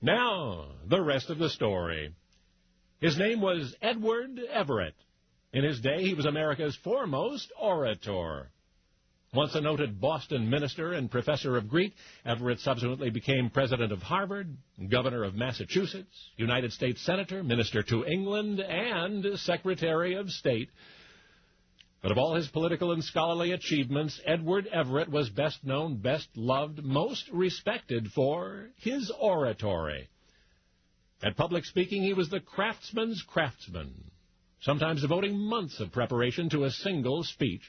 Now, the rest of the story. His name was Edward Everett. In his day, he was America's foremost orator. Once a noted Boston minister and professor of Greek, Everett subsequently became president of Harvard, governor of Massachusetts, United States senator, minister to England, and secretary of state. But of all his political and scholarly achievements, Edward Everett was best known, best loved, most respected for his oratory. At public speaking, he was the craftsman's craftsman, sometimes devoting months of preparation to a single speech.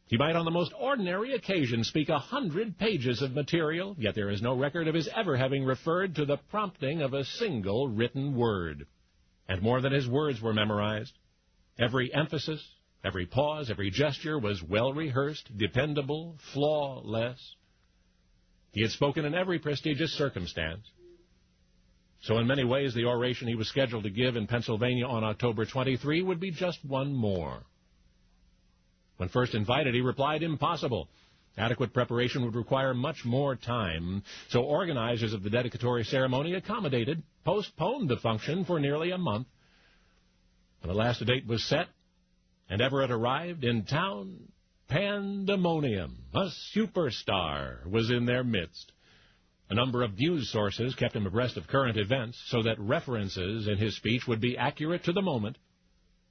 He might on the most ordinary occasion speak 100 pages of material, yet there is no record of his ever having referred to the prompting of a single written word. And more than his words were memorized. Every emphasis, every pause, every gesture was well rehearsed, dependable, flawless. He had spoken in every prestigious circumstance. So in many ways, the oration he was scheduled to give in Pennsylvania on October 23 would be just one more. When first invited, he replied, impossible. Adequate preparation would require much more time, so organizers of the dedicatory ceremony postponed the function for nearly a month. When the last date was set, and Everett arrived in town, pandemonium. A superstar was in their midst. A number of news sources kept him abreast of current events so that references in his speech would be accurate to the moment.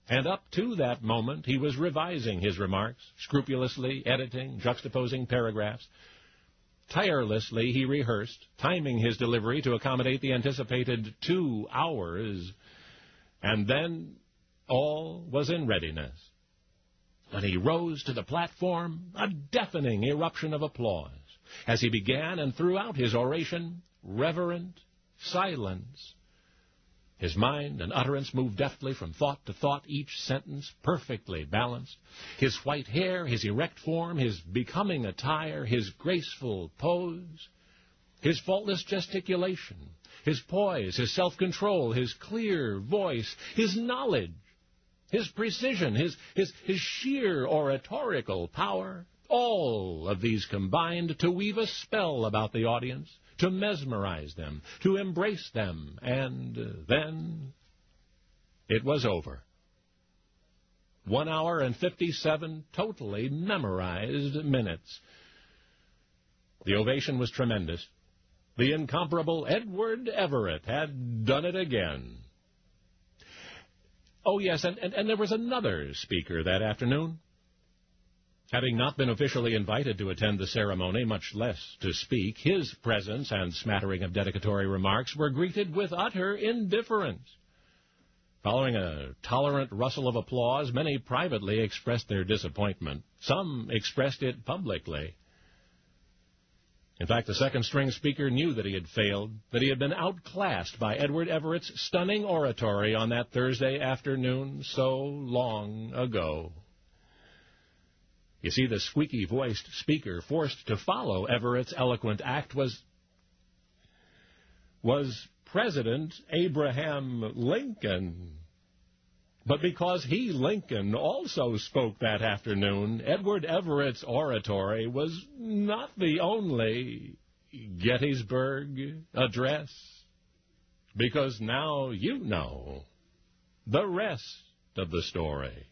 And up to that moment, he was revising his remarks, scrupulously editing, juxtaposing paragraphs. Tirelessly, he rehearsed, timing his delivery to accommodate the anticipated 2 hours. And then all was in readiness. When he rose to the platform, a deafening eruption of applause. As he began and throughout his oration, reverent silence. His mind and utterance moved deftly from thought to thought, each sentence perfectly balanced. His white hair, his erect form, his becoming attire, his graceful pose, his faultless gesticulation, his poise, his self-control, his clear voice, his knowledge, his precision, his sheer oratorical power, all of these combined to weave a spell about the audience, to mesmerize them, to embrace them, and then it was over. 1 hour and 57 totally memorized minutes. The ovation was tremendous. The incomparable Edward Everett had done it again. Oh, yes, and there was another speaker that afternoon. Having not been officially invited to attend the ceremony, much less to speak, his presence and smattering of dedicatory remarks were greeted with utter indifference. Following a tolerant rustle of applause, many privately expressed their disappointment. Some expressed it publicly. In fact, the second-string speaker knew that he had failed, that he had been outclassed by Edward Everett's stunning oratory on that Thursday afternoon so long ago. You see, the squeaky-voiced speaker forced to follow Everett's eloquent act was President Abraham Lincoln. But because he, Lincoln, also spoke that afternoon, Edward Everett's oratory was not the only Gettysburg Address. Because now you know the rest of the story.